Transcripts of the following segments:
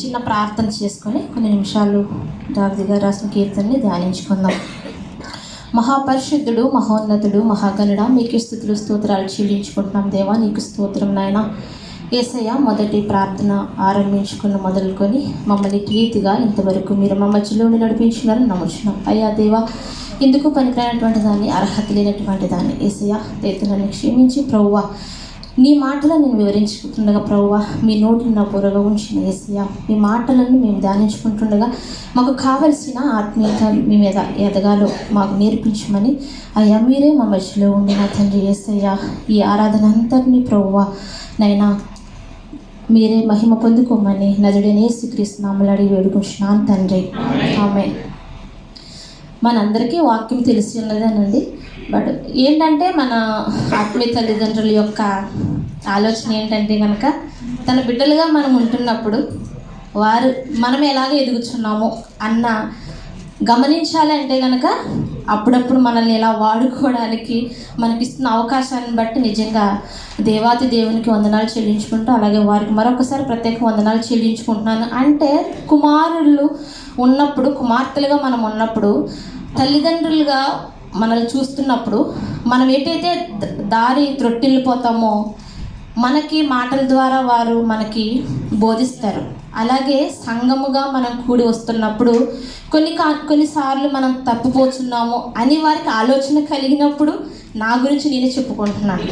చిన్న ప్రార్థన చేసుకొని కొన్ని నిమిషాలు దావీదు గారు రాసిన కీర్తనని ధ్యానించుకుందాం. మహాపరిశుద్ధుడు, మహోన్నతుడు, మహాగణుడా, మీకు స్తుతులు స్తోత్రాలు చెల్లించుకుంటున్నాం. దేవా నీకు స్తోత్రం నాయన. యేసయ్య, మొదటి ప్రార్థన ఆరంభించుకున్న మొదలుకొని మమ్మల్ని రీతిగా ఇంతవరకు మీరు మా మధ్యలోని నడిపించినారని నమ్ముచున్నాం. అయ్యా దేవా, ఇందుకు పనికిరానటువంటి దాన్ని, అర్హత లేనటువంటి దాన్ని యేసయ్య నన్ను క్షమించి ప్రభువా, నీ మాటలను నేను వివరించుకుంటుండగా ప్రభువా, మీ నోటిని నా పొరగా ఉంచిన యేసయ్య, మీ మాటలను మేము ధ్యానించుకుంటుండగా మాకు కావలసిన ఆత్మీయత మీ మీద ఎదగాలో మాకు నేర్పించమని అయ్యా మీరే మా మధ్యలో ఉండి నా తండ్రి యేసయ్య, ఈ ఆరాధన అంతటినీ ప్రభువా నైనా మీరే మహిమ పొందుకోమని నజరేయుడైన యేసుక్రీస్తు నామములో అడిగి వేడుకుంటున్నాను తండ్రి, ఆమేన్. మనందరికీ వాక్యం తెలిసి ఉన్నదేనండి. బట్ ఏంటంటే మన ఆత్మీయ తల్లిదండ్రుల యొక్క ఆలోచన ఏంటంటే కనుక తన బిడ్డలుగా మనం ఉంటున్నప్పుడు వారు మనం ఎలాగ ఎదుగుతున్నామో అన్న గమనించాలంటే కనుక అప్పుడప్పుడు మనల్ని ఎలా వాడుకోవడానికి మనకిస్తున్న అవకాశాన్ని బట్టి నిజంగా దేవాతి దేవునికి వందనాలు చెల్లించుకుంటూ, అలాగే వారికి మరొకసారి ప్రత్యేక వందనాలు చెల్లించుకుంటున్నాను. అంటే కుమారులు ఉన్నప్పుడు, కుమార్తెలుగా మనం ఉన్నప్పుడు, తల్లిదండ్రులుగా మనల్ని చూస్తున్నప్పుడు మనం ఏటైతే దారి త్రొట్టిల్లిపోతామో మనకి మాటల ద్వారా వారు మనకి బోధిస్తారు. అలాగే సంఘముగా మనం కూడి వస్తున్నప్పుడు కొన్నిసార్లు మనం తప్పిపోతున్నాము అని వారికి ఆలోచన కలిగినప్పుడు నా గురించి నేనే చెప్పుకుంటున్నాను.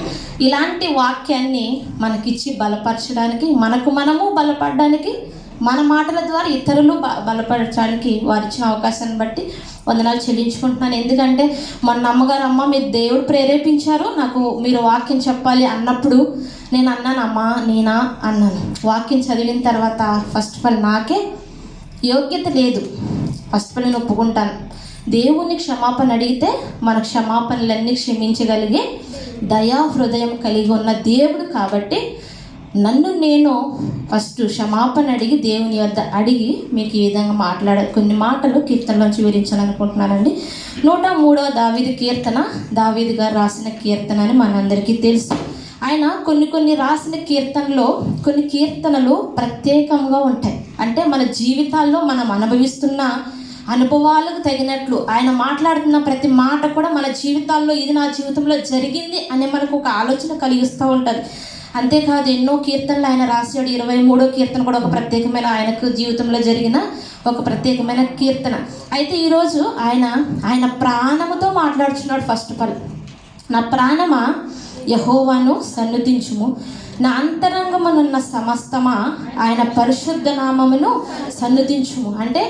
ఇలాంటి వాక్యాన్ని మనకిచ్చి బలపరచడానికి, మనము బలపడడానికి, మన మాటల ద్వారా ఇతరులు బలపరచడానికి వారు ఇచ్చిన అవకాశాన్ని బట్టి వందనాలు చెల్లించుకుంటున్నాను. ఎందుకంటే మన అమ్మగారు, అమ్మ మీరు దేవుడు ప్రేరేపించారు, నాకు మీరు వాక్యం చెప్పాలి అన్నప్పుడు నేను అన్నాను, అమ్మా నేనా అన్నాను. వాక్యం చదివిన తర్వాత ఫస్ట్ ఆఫ్ ఆల్ నాకే యోగ్యత లేదు. ఫస్ట్ ఆఫ్ ఆల్ నేను ఒప్పుకుంటాను. దేవుని క్షమాపణ అడిగితే మన క్షమాపణలన్నీ క్షమించగలిగే దయా హృదయం కలిగి ఉన్న దేవుడు కాబట్టి నన్ను నేను ఫస్ట్ క్షమాపణ అడిగి దేవుని వద్ద అడిగి మీకు ఈ విధంగా కొన్ని మాటలు కీర్తనలోంచి వివరించాలనుకుంటున్నానండి. 103వ దావీదు కీర్తన, దావీదు గారు రాసిన కీర్తన అని మనందరికీ తెలుసు. ఆయన కొన్ని రాసిన కీర్తనలో కొన్ని కీర్తనలు ప్రత్యేకంగా ఉంటాయి. అంటే మన జీవితాల్లో మనం అనుభవిస్తున్న అనుభవాలకు తగినట్లు ఆయన మాట్లాడుతున్న ప్రతి మాట కూడా మన జీవితాల్లో ఇది నా జీవితంలో జరిగింది అనే మనకు ఒక ఆలోచన కలిగిస్తూ ఉంటుంది. అంతేకాదు ఎన్నో కీర్తనలు ఆయన రాశాడు. 23వ కీర్తన కూడా ఒక ప్రత్యేకమైన ఆయనకు జీవితంలో జరిగిన ఒక ప్రత్యేకమైన కీర్తన. అయితే ఈరోజు ఆయన ప్రాణముతో మాట్లాడుచున్నాడు. ఫస్ట్ ఆఫ్ ఆల్, నా ప్రాణమా యెహోవాను సన్నుతించుము, నా అంతరంగమునున్న సమస్తమా ఆయన పరిశుద్ధ నామమును సన్నుతించుము. అంటే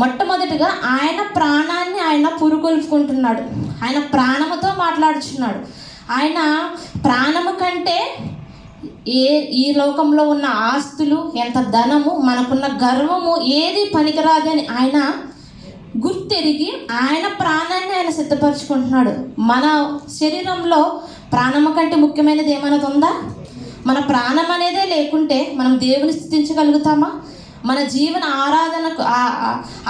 మొట్టమొదటిగా ఆయన ప్రాణాన్ని ఆయన పురుగొల్పుకుంటున్నాడు. ఆయన ప్రాణముతో మాట్లాడుచున్నాడు. ఆయన ప్రాణము కంటే ఈ లోకంలో ఉన్న ఆస్తులు, ఎంత ధనము, మనకున్న గర్వము ఏది పనికిరాదని ఆయన గుర్తెరిగి ఆయన ప్రాణాన్ని ఆయన సిద్ధపరచుకుంటున్నాడు. మన శరీరంలో ప్రాణము కంటే ముఖ్యమైనది ఏమైనా ఉందా? మన ప్రాణం అనేదే లేకుంటే మనం దేవుని స్తుతించగలుగుతామా? మన జీవన ఆరాధనకు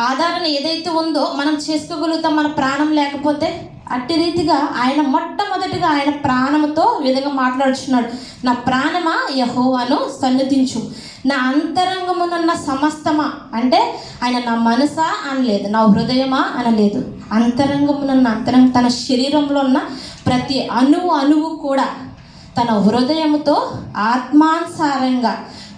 ఆధారణ ఏదైతే ఉందో మనం చేసుకోగలుగుతాం మన ప్రాణం లేకపోతే? అట్టి రీతిగా ఆయన మొట్టమొదటిగా ఆయన ప్రాణముతో ఈ విధంగా మాట్లాడుచున్నాడు. నా ప్రాణమా యెహోవాను సన్నుతించు, నా అంతరంగమునున్న సమస్తమా. అంటే ఆయన నా మనసా అనలేదు, నా హృదయమా అనలేదు. అంతరంగం తన శరీరంలో ఉన్న ప్రతి అణువు కూడా తన హృదయముతో ఆత్మానుసారంగా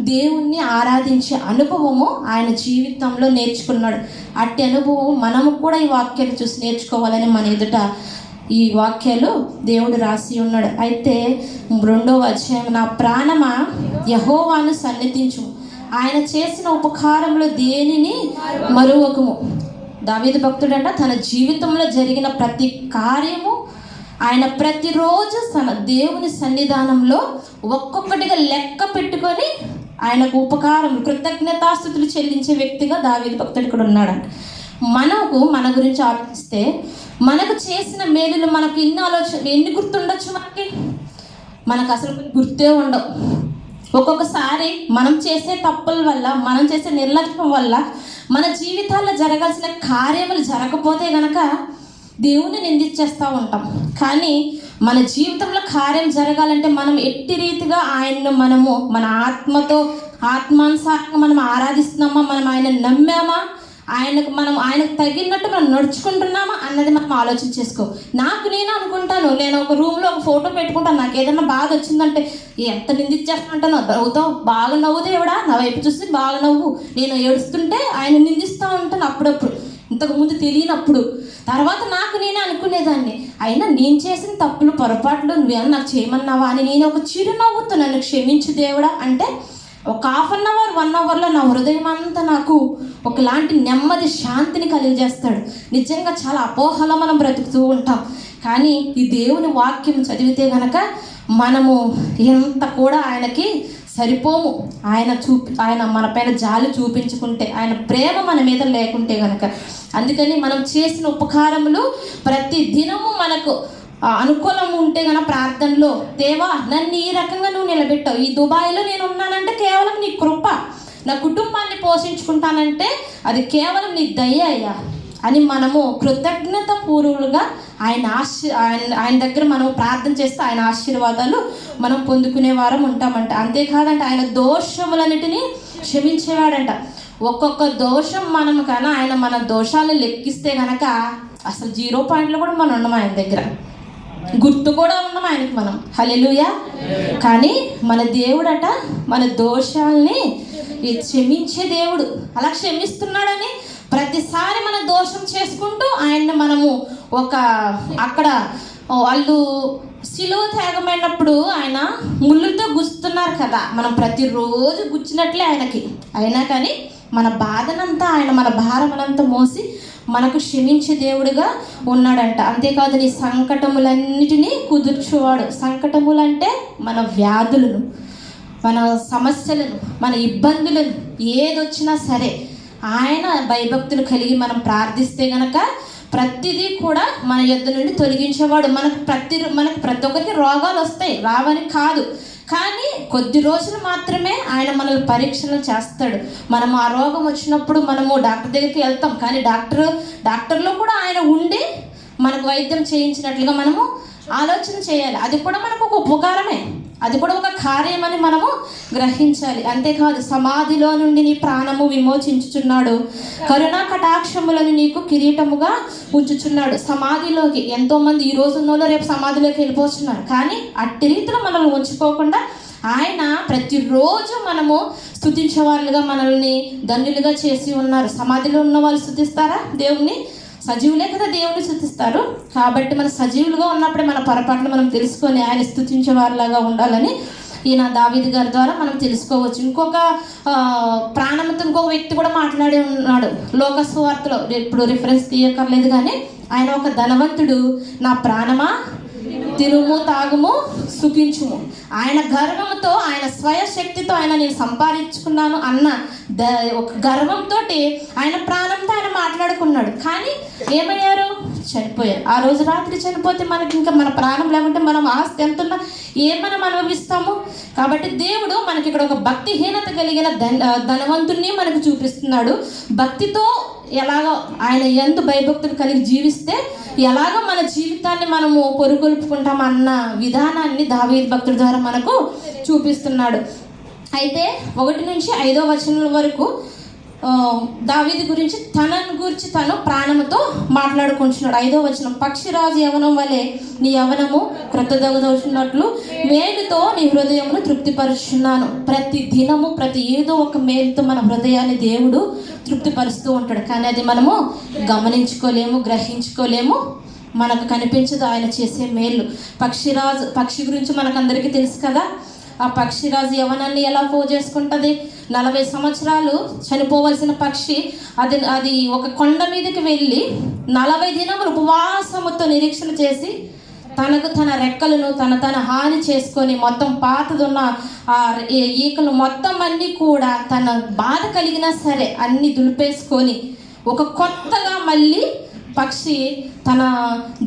దేవుణ్ణి ఆరాధించే అనుభవము ఆయన జీవితంలో నేర్చుకున్నాడు. అట్టి అనుభవం మనము కూడా ఈ వాక్యాలు చూసి నేర్చుకోవాలని మన ఎదుట ఈ వాక్యాలు దేవుడు రాసి ఉన్నాడు. అయితే 2వ అధ్యాయం, నా ప్రాణమా యెహోవాను సన్నిధించు, ఆయన చేసిన ఉపకారములు దేనిని మరువకము. దావీదు భక్తుడంట తన జీవితంలో జరిగిన ప్రతి కార్యము ఆయన ప్రతిరోజు తన దేవుని సన్నిధానంలో ఒక్కొక్కటిగా లెక్క పెట్టుకొని ఆయనకు ఉపకారం, కృతజ్ఞతాస్తుతులు చెల్లించే వ్యక్తిగా దావీదు భక్తుడు ఇక్కడ ఉన్నాడు. మన గురించి ఆలోచిస్తే మనకు చేసిన మేలులు మనకు ఎన్ని గుర్తుండొచ్చు? మనకు అసలు గుర్తే ఉండవు. ఒక్కొక్కసారి మనం చేసే తప్పుల వల్ల, మనం చేసే నిర్లక్ష్యం వల్ల మన జీవితాల్లో జరగాల్సిన కార్యములు జరగకపోతే గనక దేవుని నిందించేస్తూ ఉంటాం. కానీ మన జీవితంలో కార్యం జరగాలంటే మనం ఎట్టి రీతిగా ఆయన్ను మనము మన ఆత్మతో ఆత్మానుసారంగా మనం ఆరాధిస్తున్నామా, మనం ఆయన నమ్మామా, ఆయనకు తగినట్టు మనం నడుచుకుంటున్నామా అన్నది మనం ఆలోచన చేసుకో. నేను అనుకుంటాను, నేను ఒక రూమ్లో ఒక ఫోటో పెట్టుకుంటాను, నాకు ఏదైనా బాధ వచ్చిందంటే ఎంత నిందించేస్తానంటాను, నవ్వుతావు, బాగా నవ్వు దేవుడా, నా వైపు చూసి బాగా నవ్వు. నేను ఏడుస్తుంటే ఆయన నిందిస్తూ ఉంటాను అప్పుడప్పుడు, ఇంతకుముందు తెలియనప్పుడు. తర్వాత నేనే అనుకునేదాన్ని, అయినా నేను చేసిన తప్పులు పొరపాట్లు నువ్వేమన్నా నాకు చేయమన్నావా అని నేను ఒక చిరునవ్వుతో నన్ను క్షమించు దేవుడా అంటే ఒక 1/2 అవర్ 1 అవర్లో నా హృదయం అంతా నాకు ఒకలాంటి నెమ్మది శాంతిని కలిగజేస్తాడు. నిజంగా చాలా అపోహలో మనం బ్రతుకుతూ ఉంటాం, కానీ ఈ దేవుని వాక్యం చదివితే గనక మనము ఎంత కూడా ఆయనకి సరిపోము. ఆయన మన పైన జాలి చూపించుకుంటే, ఆయన ప్రేమ మన మీద లేకుంటే గనక. అందుకని మనం చేసిన ఉపకారములు ప్రతి దినము మనకు అనుకూలం ఉంటే గన ప్రార్థనలో, దేవా నన్ను ఈ రకంగా నువ్వు నిలబెట్టావు, ఈ దుబాయ్లో నేను ఉన్నానంటే కేవలం నీ కృప, నా కుటుంబాన్ని పోషించుకుంటానంటే అది కేవలం నీ దయ అయ్యా అని మనము కృతజ్ఞత పూర్వులుగా ఆయన దగ్గర మనం ప్రార్థన చేస్తే ఆయన ఆశీర్వాదాలు మనం పొందుకునే వారం ఉంటామంట. అంతేకాదంట, ఆయన దోషములన్నిటినీ క్షమించేవాడంట. ఒక్కొక్క దోషం మనం ఆయన మన దోషాలు లెక్కిస్తే కనుక అసలు 0 పాయింట్లు కూడా మనం ఉన్నాం ఆయన దగ్గర, గుర్తు కూడా ఉన్నాం ఆయనకి మనం. హల్లెలూయా. కానీ మన దేవుడట మన దోషాలని క్షమించే దేవుడు. అలా క్షమిస్తున్నాడని ప్రతిసారి మన దోషం చేసుకుంటూ ఆయన్ని మనము అక్కడ వాళ్ళు సిలువ త్యాగమైనప్పుడు ఆయన ముళ్ళుతో గుచ్చుతున్నారు కదా, మనం ప్రతిరోజు గుచ్చినట్లే ఆయనకి. అయినా కానీ మన బాధనంతా ఆయన, మన భారమనంతా మోసి మనకు క్షమించే దేవుడిగా ఉన్నాడంట. అంతేకాదు, నీ సంకటములన్నిటినీ కుదుర్చువాడు. సంకటములంటే మన వ్యాధులను, మన సమస్యలను, మన ఇబ్బందులను, ఏదొచ్చినా సరే ఆయన భయభక్తులు కలిగి మనం ప్రార్థిస్తే గనక ప్రతిదీ కూడా మన యొద్ద నుండి తొలగించేవాడు. మనకు ప్రతి ఒక్కరికి రోగాలు వస్తాయి, రావని కాదు, కానీ కొద్ది రోజులు మాత్రమే ఆయన మనల్ని పరీక్షలు చేస్తాడు. మనము ఆ రోగం వచ్చినప్పుడు మనము డాక్టర్ దగ్గరికి వెళ్తాం, కానీ డాక్టర్లో కూడా ఆయన ఉండి మనకు వైద్యం చేయించినట్లుగా మనము ఆలోచన చేయాలి. అది కూడా మనకు ఒక ఉపకారమే, అది కూడా ఒక కార్యమని మనము గ్రహించాలి. అంతేకాదు, సమాధిలో నుండి నీ ప్రాణము విమోచించుచున్నాడు, కరుణా కటాక్షములను నీకు కిరీటముగా ఉంచుచున్నాడు. సమాధిలోకి ఎంతోమంది ఈ రోజు ఉన్నోళ్ళు రేపు సమాధిలోకి వెళ్ళిపోతున్నారు, కానీ అట్టి రీతిలో మనల్ని ఉంచుకోకుండా ఆయన ప్రతిరోజు మనము స్తుతించే వాళ్ళుగా మనల్ని ధన్యులుగా చేసి ఉన్నారు. సమాధిలో ఉన్న వాళ్ళు స్తుతిస్తారా దేవుణ్ణి? సజీవులే కదా దేవుని స్తుతిస్తారు. కాబట్టి మన సజీవులుగా ఉన్నప్పుడే మన పొరపాట్లు మనం తెలుసుకొని ఆయన స్తుతించే వారిలాగా ఉండాలని ఈయన దావీదు గారి ద్వారా మనం తెలుసుకోవచ్చు. ఇంకొక ప్రాణంతో ఇంకొక వ్యక్తి కూడా మాట్లాడి ఉన్నాడు లోక సువార్తలో. ఇప్పుడు రిఫరెన్స్ తీయక్కర్లేదు, కానీ ఆయన ఒక ధనవంతుడు, నా ప్రాణమా తినుము తాగుము సుఖించుము, ఆయన గర్వంతో, ఆయన స్వయశక్తితో ఆయన నేను సంపాదించుకున్నాను అన్న ఒక గర్వంతో ఆయన ప్రాణంతో ఆయన మాట్లాడుకున్నాడు. కానీ ఏమయ్యారు? చనిపోయారు. ఆ రోజు రాత్రి చనిపోతే మనకి ఇంకా మన ప్రాణం లేకుంటే మనం ఆస్తి ఎంతున్నా ఏమనం అనుభవిస్తాము. కాబట్టి దేవుడు మనకి ఇక్కడ ఒక భక్తిహీనత కలిగిన ధనవంతుణ్ణి మనకు చూపిస్తున్నాడు. భక్తితో ఎలాగో ఆయన యందు భయభక్తులు కలిగి జీవిస్తే ఎలాగో మన జీవితాన్ని మనము పొరుగొల్పుకుంటాం అన్న విధానాన్ని దావీదు భక్తుడి ద్వారా మనకు చూపిస్తున్నాడు. అయితే 1 నుంచి 5వ వచనం వరకు దావీదు గురించి తను ప్రాణముతో మాట్లాడుకుంటున్నాడు. 5వ వచనం, పక్షిరాజు యవనం వలె నీ యవనము క్రొత్తదగుతున్నట్లు మేలుతో నీ హృదయమును తృప్తిపరుచున్నాను. ప్రతి దినము ఏదో ఒక మేలుతో మన హృదయాన్ని దేవుడు తృప్తిపరుస్తూ ఉంటాడు, కానీ అది మనము గమనించుకోలేము, గ్రహించుకోలేము, మనకు కనిపించదు ఆయన చేసే మేలు. పక్షి గురించి మనకందరికీ తెలుసు కదా. ఆ పక్షిరాజు యవనాన్ని ఎలా పోజేసుకుంటుంది? 40 సంవత్సరాలు చనిపోవలసిన పక్షి అది ఒక కొండ మీదకి వెళ్ళి 40 దినములు ఉపవాసముతో నిరీక్షణ చేసి తన రెక్కలను తన హాని చేసుకొని మొత్తం పాతదున్న ఆ ఈకలు మొత్తం అన్నీ కూడా తన బాధ కలిగినా సరే అన్నీ దులిపేసుకొని ఒక కొత్తగా మళ్ళీ పక్షి తన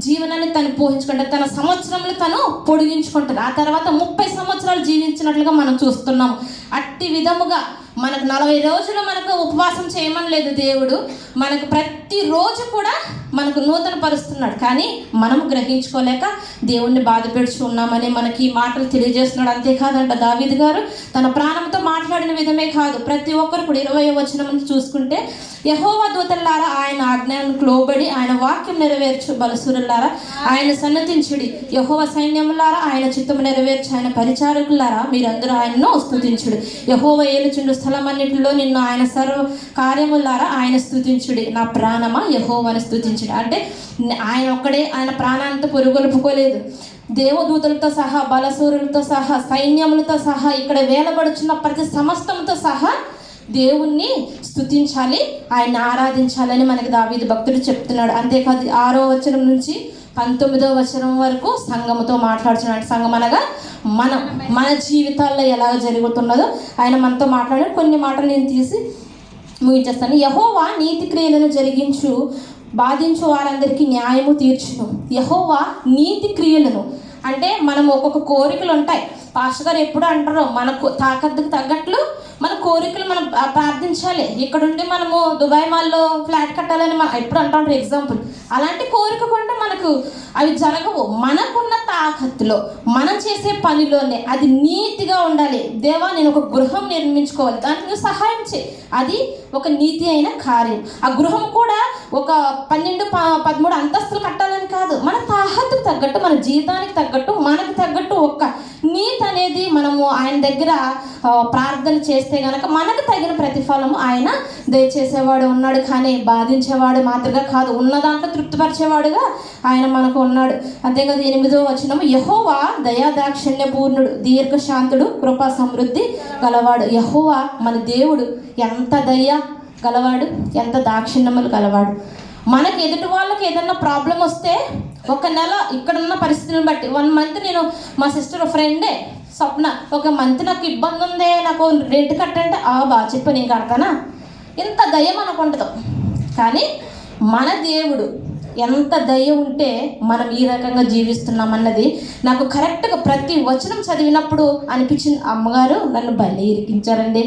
జీవనాన్ని తను పోషించుకుంటుంది, తన సంవత్సరంలో తను పొడిగించుకుంటుంది. ఆ తర్వాత 30 సంవత్సరాలు జీవించినట్లుగా మనం చూస్తున్నాం. అట్టి విధముగా మనకు 40 రోజులు మనకు ఉపవాసం చేయమని లేదు దేవుడు, మనకు ప్రతిరోజు కూడా మనకు నూతన పరుస్తున్నాడు. కానీ మనం గ్రహించుకోలేక దేవుణ్ణి బాధ పెడుచున్నామని మనకి ఈ మాటలు తెలియజేస్తున్నాడు. అంతేకాదంట దావీదు గారు తన ప్రాణంతో మాట్లాడిన విధమే కాదు, ప్రతి ఒక్కరు కూడా 20వ వచనం చూసుకుంటే, యెహోవా దూతలారా ఆయన ఆజ్ఞలకు లోబడి ఆయన వాక్యం నెరవేర్చు బలసూరులారా ఆయన సన్నతించుడి, యెహోవా సైన్యములారా ఆయన చిత్తము నెరవేర్చు, ఆయన పరిచారకులారా మీరందరూ ఆయనను స్తుతించుడి, యెహోవా ఏలుచుండు స్థలమన్నిటిలో నిన్ను ఆయన సర్వ కార్యములారా ఆయన స్తుతించుడి, నా ప్రాణమా యెహోవాను స్తుతించుడి. అంటే ఆయన ఒక్కడే ఆయన ప్రాణాంతా పొరుగొలుపుకోలేదు. దేవదూతలతో సహా, బలసూరులతో సహా, సైన్యములతో సహా, ఇక్కడ వేలబడుచున్న ప్రతి సమస్తంతో సహా దేవుణ్ణి స్తుతించాలి, ఆయన ఆరాధించాలని మనకి దావీదు భక్తుడు చెప్తున్నాడు. అంతేకాదు 6వ వచనం నుంచి 19వ వచనం వరకు సంఘముతో మాట్లాడుతున్నాడు. సంఘం అనగా మన జీవితాల్లో ఎలా జరుగుతున్నదో ఆయన మనతో మాట్లాడే కొన్ని మాటలు నేను తీసి ముగించేస్తాను. యెహోవా నీతి క్రియలను జరిగించు, బాధించు వారందరికీ న్యాయము తీర్చును. యెహోవా నీతి క్రియలను అంటే మనం ఒక్కొక్క కోరికలు ఉంటాయి. పాస్టర్ గారు ఎప్పుడు అంటారు, మనకు తాకత్తుకు తగ్గట్లు మన కోరికలు మనం ప్రార్థించాలి. ఇక్కడుండి మనము దుబాయ్ మాల్లో ఫ్లాట్ కట్టాలని మనం ఎప్పుడు అంటారు ఎగ్జాంపుల్. అలాంటి కోరిక కొంటే మనకు అవి జరగవు. మనకున్న తాకత్తులో మనం చేసే పనిలోనే అది నీతిగా ఉండాలి. దేవా నేను ఒక గృహం నిర్మించుకోవాలి, దానికి సహాయం చేయి, అది ఒక నీతి అయిన కార్యం. ఆ గృహం కూడా ఒక 12-13 అంతస్తులు కట్టాలని కాదు, మన తాహత్తుకు తగ్గట్టు, మన జీవితానికి తగ్గట్టు, మనకు తగ్గట్టు ఒక నీతి అనేది మనము ఆయన దగ్గర ప్రార్థన చేస్తే కనుక మనకు తగిన ప్రతిఫలము ఆయన దయచేసేవాడు ఉన్నాడు. కానీ బాధించేవాడు మాత్రమే కాదు, ఉన్న దాంట్లో తృప్తిపరిచేవాడుగా ఆయన మనకు ఉన్నాడు. అంతేకాదు 8వ వచనము, యెహోవా దయాదాక్షిణ్య పూర్ణుడు, దీర్ఘశాంతుడు, కృపా సమృద్ధి గలవాడు. యెహోవా మన దేవుడు ఎంత దయ గలవాడు, ఎంత దాక్షిణ్యములు గలవాడు. మనకి ఎదుటి వాళ్ళకి ఏదన్నా ప్రాబ్లం వస్తే ఒక నెల ఇక్కడున్న పరిస్థితులను బట్టి 1 మంత్ నేను మా సిస్టర్ ఫ్రెండే స్వప్న, ఒక మంత్ నాకు ఇబ్బంది ఉంది, నాకు రెంట్ కట్టంటే బాగా చెప్పి నేను కడతానా, ఇంత దయ మనకు ఉండదు. కానీ మన దేవుడు ఎంత దయ ఉంటే మనం ఈ రకంగా జీవిస్తున్నాం అన్నది నాకు కరెక్ట్గా ప్రతి వచనం చదివినప్పుడు అనిపించింది. అమ్మగారు నన్ను బలి ఇరికించారండి,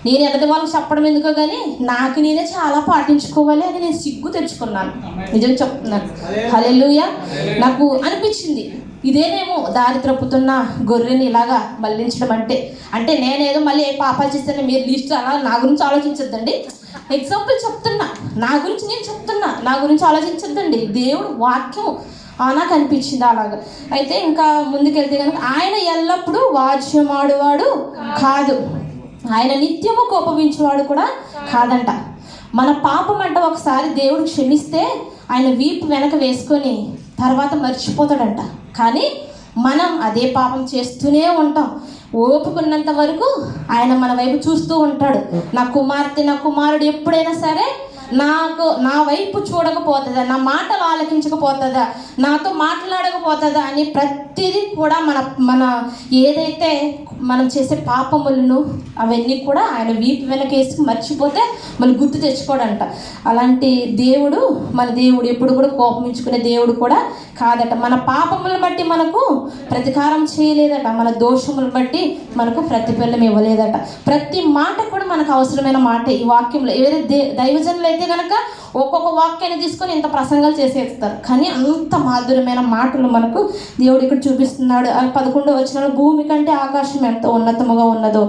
నేను ఎదుటి వాళ్ళకి చెప్పడం ఎందుకో కానీ నాకు నేనే చాలా పాటించుకోవాలి అని నేను సిగ్గు తెచ్చుకున్నాను. నిజం చెప్తున్నాను. హల్లెలూయా. నాకు అనిపించింది ఇదేనేమో దారి త్రప్పుతున్న గొర్రెని ఇలాగా మళ్ళించడం అంటే నేనేదో మళ్ళీ ఏ పాపాలు చేస్తానో మీరు లిస్ట్ అలా నా గురించి ఆలోచించొద్దండి. ఎగ్జాంపుల్ చెప్తున్నా, నా గురించి నేను చెప్తున్నా, నా గురించి ఆలోచించొద్దండి. దేవుడు వాక్యం నాకు అనిపించింది అలాగా. అయితే ఇంకా ముందుకెళ్తే కనుక ఆయన ఎల్లప్పుడూ వాద్యమాడువాడు కాదు, ఆయన నిత్యము కోపగించేవాడు కూడా కాదంట. మన పాపం అంట ఒకసారి దేవుడు క్షమిస్తే ఆయన వీపు వెనక వేసుకొని తర్వాత మర్చిపోతాడంట. కానీ మనం అదే పాపం చేస్తూనే ఉంటాం. ఓపుకున్నంత వరకు ఆయన మన వైపు చూస్తూ ఉంటాడు. నా కుమార్తె, నా కుమారుడు ఎప్పుడైనా సరే నా వైపు చూడకపోతుందా, నా మాటలు ఆలకించకపోతుందా, నాతో మాట్లాడకపోతుందా అని ప్రతిదీ కూడా మన ఏదైతే మనం చేసే పాపములను అవన్నీ కూడా ఆయన వీపు వెనకేసి మర్చిపోతే మళ్ళీ గుర్తు తెచ్చుకోడంట. అలాంటి దేవుడు మన దేవుడు ఎప్పుడు కూడా కోపమించుకునే దేవుడు కూడా కాదట. మన పాపములను బట్టి మనకు ప్రతీకారం చేయలేదట, మన దోషములను బట్టి మనకు ప్రతిఫలం ఇవ్వలేదట. ప్రతి మాట కూడా మనకు అవసరమైన మాట ఈ వాక్యంలో. ఎవరి దైవజనులు అయితే కనుక ఒక్కొక్క వాక్యాన్ని తీసుకొని ఇంత ప్రసంగాలు చేసేస్తారు, కానీ అంత మాధుర్యమైన మాటలు మనకు దేవుడు ఇక్కడ చూపిస్తున్నాడు. 11వ వచనంలో, భూమి కంటే ఆకాశం ఎంత ఉన్నతముగా ఉన్నదో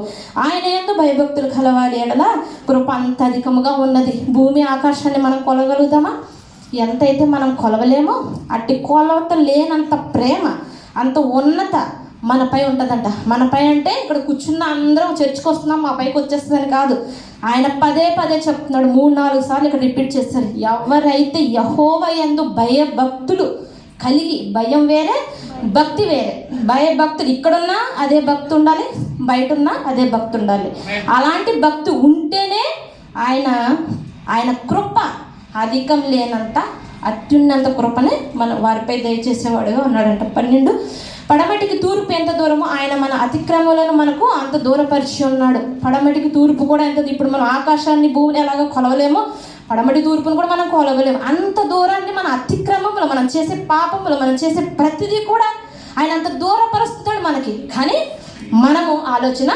ఆయన యందు భయభక్తులు కలవాలి ఎడల కృప అంత అధికముగా ఉన్నది. భూమి ఆకాశాన్ని మనం కొలగలుగుతామా? ఎంతైతే మనం కొలవలేమో అట్టి కొలవత లేనంత ప్రేమ, అంత ఉన్నత మనపై ఉంటుందంట. మనపై అంటే ఇక్కడ కూర్చున్న అందరం చర్చకు వస్తున్నాం మా పైకి వచ్చేస్తుందని కాదు. ఆయన పదే చెప్తున్నాడు, 3-4 సార్లు ఇక్కడ రిపీట్ చేస్తారు. ఎవరైతే యెహోవా యందు భయభక్తులు కలిగి, భయం వేరే భక్తి వేరే. భయభక్తులు ఇక్కడున్నా అదే భక్తి ఉండాలి, బయట ఉన్నా అదే భక్తి ఉండాలి. అలాంటి భక్తి ఉంటేనే ఆయన కృప అధికం లేనంత అత్యున్నత కృపనే మన వారిపై దయచేసేవాడుగా ఉన్నాడంట. 12, పడమటికి తూర్పు ఎంత దూరమో ఆయన మన అతిక్రమాలను మనకు అంత దూరపరిచి ఉన్నాడు. పడమటికి తూర్పు కూడా ఎంత, ఇప్పుడు మనం ఆకాశాన్ని భూమిని ఎలాగో కొలవలేమో పడమటి తూర్పును కూడా మనం కొలవలేము. అంత దూరాన్ని మన అతిక్రమములు, మనం చేసే పాపములు, మనం చేసే ప్రతిదీ కూడా ఆయన అంత దూరపరుస్తాడు మనకి. కానీ మనము ఆలోచన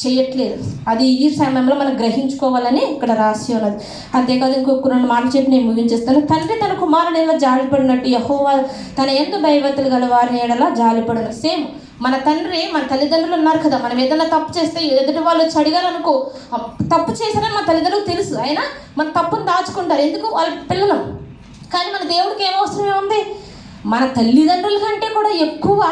చేయట్లేదు. అది ఈ సమయంలో మనం గ్రహించుకోవాలని ఇక్కడ రాసి ఉన్నది. అంతేకాదు ఇంకొక 2 మాటలు చెప్పి నేను ముగించేస్తాను. తండ్రి తన కుమారుని ఎలా జాలిపడినట్టు యెహోవా తన యందు భయభక్తులు గల వారిని ఎడలా జాలిపడును. సేమ్ మన తండ్రి, మన తల్లిదండ్రులు ఉన్నారు కదా, మనం ఏదైనా తప్పు చేస్తే ఎదుటి వాళ్ళు వచ్చి అడిగారనుకో, తప్పు చేశారని మన తల్లిదండ్రులకు తెలుసు, అయినా మన తప్పును దాచుకుంటారు. ఎందుకు? వాళ్ళ పిల్లలు. కానీ మన దేవుడికి ఏం అవసరమే ఉంది? మన తల్లిదండ్రుల కంటే కూడా ఎక్కువ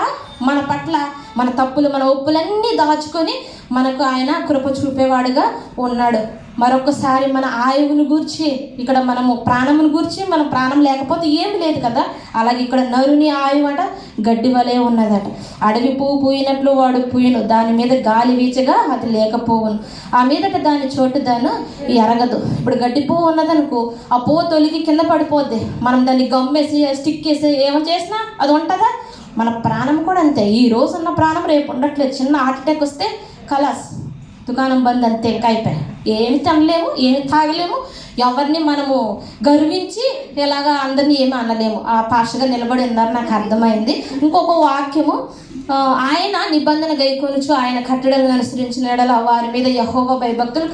మన పట్ల మన తప్పులు, మన ఒప్పులన్నీ దాచుకొని మనకు ఆయన కృప చూపేవాడుగా ఉన్నాడు. మరొకసారి మన ఆయువును గూర్చి, ఇక్కడ మనము ప్రాణమును గూర్చి, మన ప్రాణం లేకపోతే ఏమి లేదు కదా. అలాగే ఇక్కడ నరుని ఆయువు అట గడ్డి వలె ఉన్నదట. అడవి పువ్వు పూయినట్లు వాడు పూయను, దాని మీద గాలి వీచగా అది లేకపోవును, ఆ మీదట దాని చోటు దాన్ని ఎరగదు. ఇప్పుడు గడ్డి పువ్వు ఉన్నదనుకో, ఆ పువ్వు తొలిగి కింద పడిపోద్ది. మనం దాన్ని గమ్మేసి స్టిక్ వేసి ఏమో చేసినా అది ఉంటుందా? మన ప్రాణం కూడా అంతే. ఈ రోజు ఉన్న ప్రాణం రేపు ఉండట్లేదు. చిన్న హార్ట్ అటాక్ వస్తే కలాస్, దుకాణం బంద్, అంతే, ఇంకా అయిపోయాయి. ఏమి తినలేము, ఏమి తాగలేము, ఎవరిని మనము గర్వించి ఇలాగా అందరినీ ఏమి అనలేము. ఆ పాషగా నిలబడి ఉన్నారు, నాకు అర్థమైంది. ఇంకొక వాక్యము, ఆయన నిబంధన గైకొనుచు ఆయన కట్టడలను అనుసరించిన ఎడల వారి మీద యెహోవా భయభక్తులు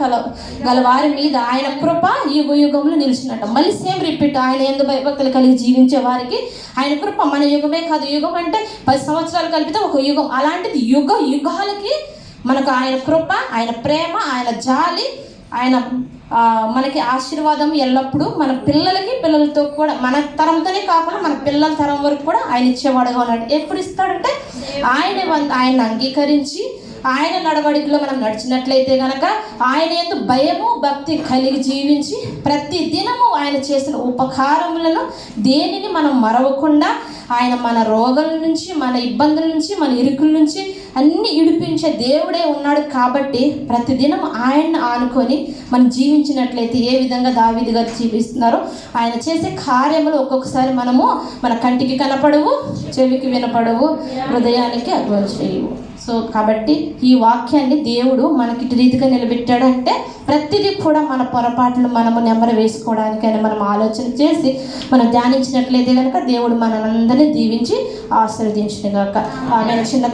గల వారి మీద ఆయన కృప యుగ యుగంలో నిలిచినట్ట. మళ్ళీ సేమ్ రిపీట్, ఆయన యందు భయభక్తులు కలిగి జీవించే వారికి ఆయన కృప. మన యుగమే కాదు, యుగం అంటే 10 సంవత్సరాలు కలిపితే ఒక యుగం. అలాంటిది యుగ యుగాలకి మనకు ఆయన కృప, ఆయన ప్రేమ, ఆయన జాలి, ఆయన మనకి ఆశీర్వాదం ఎల్లప్పుడూ మన పిల్లలతో కూడా, మన తరంతోనే కాకుండా మన పిల్లల తరం వరకు కూడా ఆయన ఇచ్చేవాడుగా ఉన్నాడు. ఎప్పుడు ఇస్తాడంటే ఆయన అంగీకరించి ఆయన నడవడికలో మనం నడిచినట్లయితే కనుక, ఆయన యందు భయము భక్తి కలిగి జీవించి ప్రతి దినము ఆయన చేసిన ఉపకారములను దేనిని మనం మరవకుండా, ఆయన మన రోగాల నుంచి, మన ఇబ్బందుల నుంచి, మన ఇరుకుల నుంచి అన్ని ఇడిపించే దేవుడే ఉన్నాడు. కాబట్టి ప్రతిదినం ఆయన్ని ఆనుకొని మనం జీవించినట్లయితే ఏ విధంగా దావీదు గారు జీవిస్తున్నారో, ఆయన చేసే కార్యములు ఒక్కొక్కసారి మనము మన కంటికి కనపడవు, చెవికి వినపడవు, హృదయానికి అగోచరవు. సో కాబట్టి ఈ వాక్యాన్ని దేవుడు మనకి ఇటు రీతిగా నిలబెట్టాడంటే, ప్రతిదీ కూడా మన పొరపాట్లు మనము నెంబర్ వేసుకోవడానికైనా మనం ఆలోచన చేసి మనం ధ్యానించినట్లయితే కనుక దేవుడు మనందరినీ దీవించి ఆశీర్వదించును గాక. ఆమె చిన్న